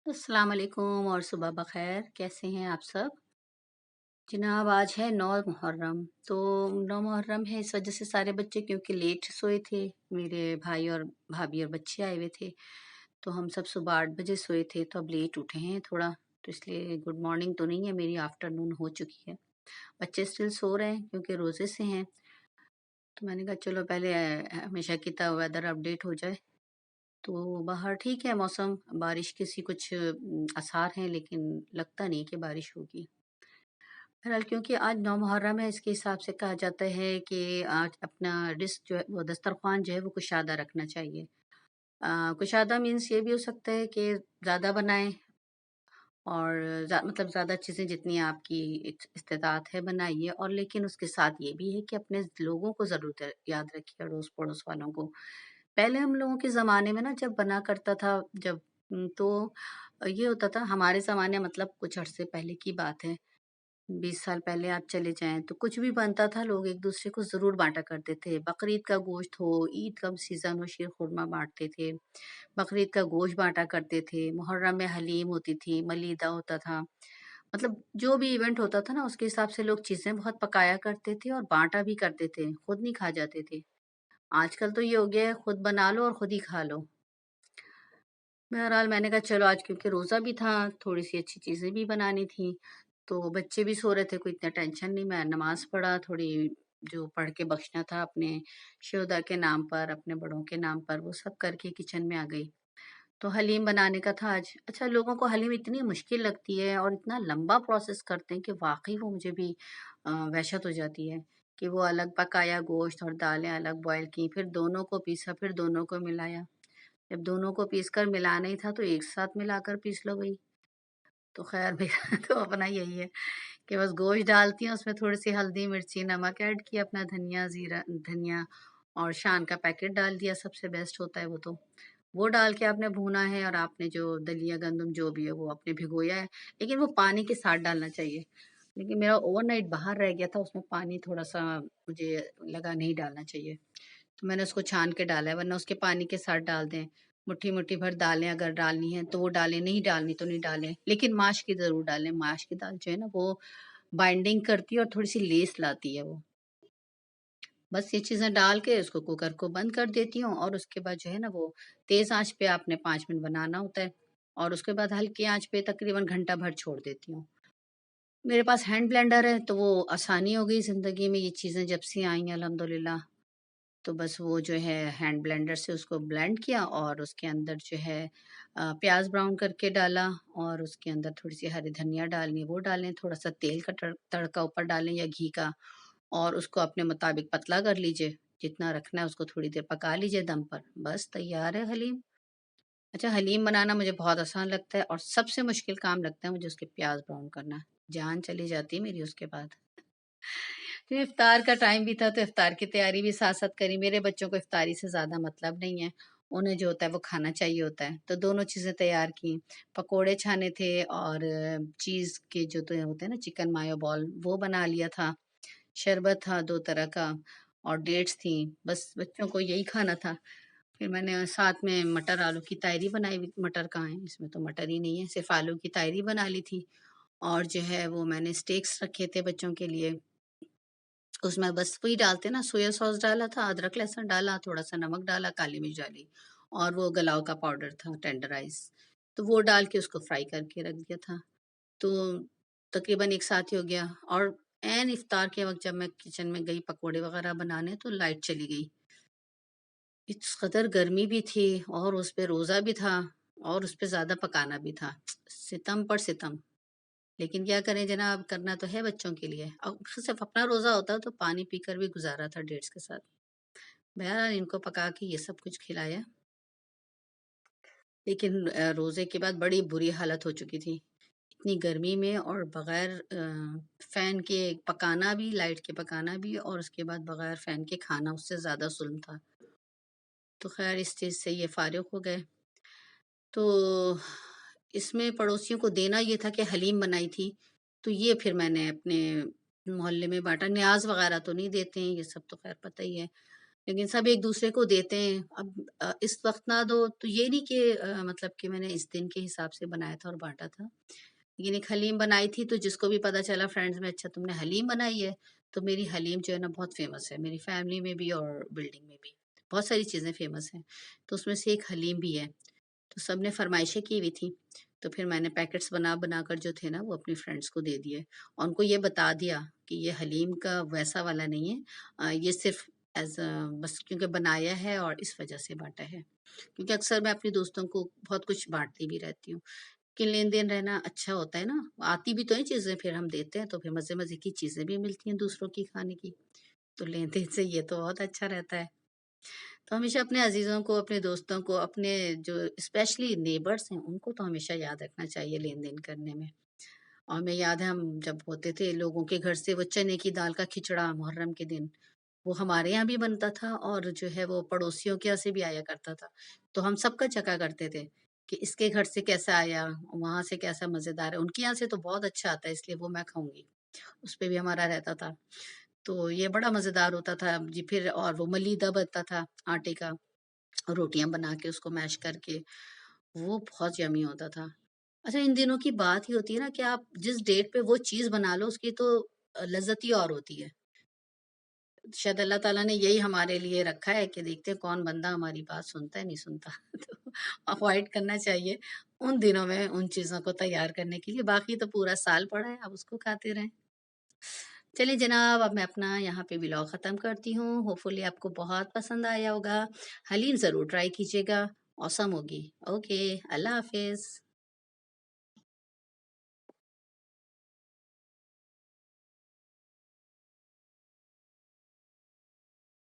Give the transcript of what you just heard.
अस्सलाम वालेकुम और सुबह बखैर। कैसे हैं आप सब? जनाब आज है 9 मुहर्रम। तो 9 मुहर्रम है इस वजह से सारे बच्चे क्योंकि लेट सोए थे। मेरे भाई और भाभी और बच्चे आए हुए थे। तो हम सब सुबह 8 बजे सोए थे तो अब लेट उठे हैं थोड़ा। तो इसलिए गुड मॉर्निंग तो नहीं है मेरी, आफ्टरनून हो चुकी है। बच्चे स्टिल सो रहे हैं क्योंकि रोज़े से हैं। तो मैंने कहा चलो पहले हमेशा की तरह वेदर अपडेट हो जाए। तो बाहर ठीक है मौसम, बारिश के सी कुछ आसार हैं लेकिन लगता नहीं कि बारिश होगी। बहरहाल क्योंकि आज 9 मुहर्रम है इसके हिसाब से कहा जाता है कि आज अपना रिज़्क जो है वो दस्तरख़्वान जो है वो कुशादा रखना चाहिए। कुशादा मीन्स ये भी हो सकता है कि ज़्यादा बनाएँ और मतलब ज़्यादा चीज़ें जितनी आपकी इस्तिताअत है बनाइए, और लेकिन उसके साथ ये भी है कि अपने लोगों को ज़रूर याद रखिए, अड़ोस-पड़ोस वालों को। पहले हम लोगों के ज़माने में ना जब बना करता था, जब तो ये होता था हमारे ज़माने मतलब कुछ अरसे पहले की बात है। 20 साल पहले आप चले जाएँ तो कुछ भी बनता था लोग एक-दूसरे को ज़रूर बाँटा करते थे। बकरीद का गोश्त हो, ईद का सीज़न हो, शीर-खुरमा बाँटते थे। बकरीद का गोश्त बाँटा करते थे। मुहर्रम में हलीम होती थी, मलीदा होता था। मतलब जो भी इवेंट होता था ना उसके हिसाब से लोग चीज़ें बहुत पकाया करते थे और बाँटा भी करते थे, खुद नहीं खा जाते थे। आजकल तो ये हो गया है खुद बना लो और खुद ही खा लो। बहरहाल मैंने कहा चलो आज क्योंकि रोज़ा भी था, थोड़ी-सी अच्छी चीज़ें भी बनानी थी, तो बच्चे भी सो रहे थे, कोई इतना टेंशन नहीं, मैं नमाज़ पढ़ा थोड़ी, जो पढ़ के बख्शना था अपने शुहदा के नाम पर, अपने बड़ों के नाम पर, वो सब करके किचन में आ गई। तो हलीम बनाने का था आज। अच्छा, लोगों को हलीम इतनी मुश्किल लगती है और इतना लंबा प्रोसेस करते हैं कि वाक़ई वो मुझे भी वहशत हो जाती है कि वो अलग पकाया गोश्त और दालें अलग बॉयल की, फिर दोनों को पीसा, फिर दोनों को मिलाया। जब दोनों को पीस कर मिलाना ही था तो एक साथ मिलाकर पीस लो भई। तो ख़ैर मेरा तो अपना यही है कि बस गोश्त डालती हूँ, उसमें थोड़ी-सी हल्दी, मिर्ची, नमक ऐड किया, अपना धनिया, ज़ीरा धनिया और शान का पैकेट डाल दिया, सबसे बेस्ट होता है वो तो। वो डाल के आपने भूना है और आपने जो दलिया, गंदम जो भी है वो आपने भिगोया है, लेकिन वो पानी के साथ डालना चाहिए। लेकिन मेरा ओवरनाइट बाहर रह गया था, उसमें पानी थोड़ा-सा मुझे लगा नहीं डालना चाहिए। तो मैंने उसको छान के डाला है, वरना उसके पानी के साथ डाल दें। मुट्ठी-मुट्ठी भर दालें अगर डालनी है तो वो डालें, नहीं डालनी तो नहीं डालें। लेकिन माश की ज़रूर डालें, माश की दाल जो है ना वो बाइंडिंग करती है और थोड़ी-सी लेस लाती है वो। बस ये चीज़ें डाल के उसको कुकर को बंद कर देती हूँ और उसके बाद जो है ना वो तेज़ आँच पे आपने 5 मिनट बनाना होता है और उसके बाद हल्की आँच पे तकरीबन घंटा भर छोड़ देती हूँ। मेरे पास हैंड ब्लेंडर है तो वो आसानी हो गई ज़िंदगी में, ये चीज़ें जब से आई हैं अल्हम्दुलिल्लाह। तो बस वो जो है हैंड ब्लेंडर से उसको ब्लेंड किया और उसके अंदर जो है प्याज ब्राउन करके डाला और उसके अंदर थोड़ी सी हरी धनिया डालनी है वो डालें, थोड़ा सा तेल का तड़का ऊपर डालें या घी का, और उसको अपने मुताबिक पतला कर लीजिए, जितना रखना है उसको थोड़ी देर पका लीजिए दम पर, बस तैयार है हलीम। अच्छा, हलीम बनाना मुझे बहुत आसान लगता है और सबसे मुश्किल काम लगता है मुझे उसके प्याज ब्राउन करना। जान चली जाती है मेरी उसके बाद। फिर इफ्तार का टाइम भी था तो इफ्तार की तैयारी भी साथ-साथ करी। मेरे बच्चों को इफ्तारी से ज़्यादा मतलब नहीं है। उन्हें जो होता है वो खाना चाहिए होता है। तो दोनों चीज़ें तैयार की। पकोड़े छाने थे और चीज़ के जो तो होते हैं ना चिकन मायो बॉल, वो बना लिया था। शरबत था 2 तरह का और डेट्स थी। बस बच्चों को यही खाना था। फिर मैंने साथ में मटर आलू की तायरी बनाई हुई, मटर कहाँ है? इसमें तो मटर ही नहीं है, सिर्फ़ आलू की तायरी बना ली थी और जो है वो मैंने स्टेक्स रखे थे बच्चों के लिए। उसमें बस वही डालते हैं ना, सोया सॉस डाला था, अदरक लहसुन डाला, थोड़ा-सा नमक डाला, काली मिर्च डाली और वो गलाव का पाउडर था टेंडराइज़, तो वो डाल के उसको फ्राई करके रख दिया था। तो तकरीबन एक साथ ही हो गया और ऐन इफ्तार के वक़्त जब मैं किचन में गई पकोड़े वग़ैरह बनाने तो लाइट चली गई। इस कदर गर्मी भी थी और उस पे रोज़ा भी था और उस पे ज़्यादा पकाना भी था। सितम पर सितम। लेकिन क्या करें जनाब, करना तो है बच्चों के लिए। सिर्फ़ अपना रोज़ा होता तो पानी पीकर भी गुज़ारा था डेट्स के साथ। बहरहाल इनको पका के ये सब कुछ खिलाया। लेकिन रोज़े के बाद बड़ी बुरी हालत हो चुकी थी। इतनी गर्मी में और बग़ैर फ़ैन के पकाना भी, लाइट के पकाना भी और उसके बाद बग़ैर फ़ैन के खाना, उससे ज़्यादा ज़ुल्म था। तो ख़ैर इस चीज़ से ये फ़ारिग़ हो गए। तो इसमें पड़ोसियों को देना ये था कि हलीम बनाई थी, तो ये फिर मैंने अपने मोहल्ले में बाँटा। नियाज़ वग़ैरह तो नहीं देते हैं, ये सब तो ख़ैर पता ही है। لیکن سب ایک دوسرے کو دیتے ہیں. اب اس وقت نہ دو تو یہ نہیں کہ مطلب کہ میں نے اس دن کے حساب سے بنایا تھا اور بانٹا تھا. لیکن ایک حلیم بنائی تھی تو جس کو بھی پتا چلا فرینڈز میں، اچھا تم نے حلیم بنائی ہے، تو میری حلیم جو ہے نا بہت فیمس ہے، میری فیملی میں بھی اور بلڈنگ میں بھی بہت ساری چیزیں فیمس ہیں، تو اس میں سے ایک حلیم بھی ہے. تو سب نے فرمائشیں کی ہوئی تھیں، تو پھر میں نے پیکٹس بنا بنا کر جو تھے نا وہ اپنی فرینڈس کو دے دیے، اور ان کو یہ بتا دیا کہ یہ حلیم کا ویسا والا نہیں ہے، یہ صرف ایز بس کیونکہ بنایا ہے اور اس وجہ سے بانٹا ہے. کیونکہ اکثر میں اپنے دوستوں کو بہت کچھ بانٹتی بھی رہتی ہوں کہ لین دین رہنا اچھا ہوتا ہے نا. آتی بھی تو ہیں چیزیں، پھر ہم دیتے ہیں تو پھر مزے مزے کی چیزیں بھی ملتی ہیں دوسروں کی کھانے کی، تو لین دین سے یہ تو بہت اچھا رہتا ہے. تو ہمیشہ اپنے عزیزوں کو، اپنے دوستوں کو، اپنے جو اسپیشلی نیبرس ہیں ان کو تو ہمیشہ یاد رکھنا چاہیے لین دین کرنے میں. اور ہمیں یاد ہے ہم جب ہوتے تھے لوگوں کے گھر سے وہ چنے کی دال کا کھچڑا محرم کے دن، وہ ہمارے یہاں بھی بنتا تھا اور جو ہے وہ پڑوسیوں کے یہاں سے بھی آیا کرتا تھا. تو ہم سب کا چکا کرتے تھے کہ اس کے گھر سے کیسا آیا، وہاں سے کیسا مزیدار ہے، ان کے یہاں سے تو بہت اچھا آتا ہے اس لیے وہ میں کھاؤں گی. اس پہ بھی ہمارا رہتا تھا. تو یہ بڑا مزیدار ہوتا تھا جی. پھر اور وہ ملیدہ بنتا تھا آٹے کا، روٹیاں بنا کے اس کو میش کر کے، وہ بہت یمی ہوتا تھا. اچھا ان دنوں کی بات ہی ہوتی ہے نا کہ آپ جس ڈیٹ پہ وہ چیز بنا لو اس کی تو لذت ہی اور ہوتی ہے. شاید اللہ تعالیٰ نے یہی ہمارے لیے رکھا ہے کہ دیکھتے ہیں کون بندہ ہماری بات سنتا ہے نہیں سنتا. تو اوائڈ کرنا چاہیے ان دنوں میں ان چیزوں کو تیار کرنے کے لیے. باقی تو پورا سال پڑا ہے، اب اس کو کھاتے رہیں. چلیے جناب، اب میں اپنا یہاں پہ ولاگ ختم کرتی ہوں. ہوپ فلی آپ کو بہت پسند آیا ہوگا. حلیم ضرور ٹرائی کیجیے گا، اوسم ہوگی. اوکے، اللہ حافظ.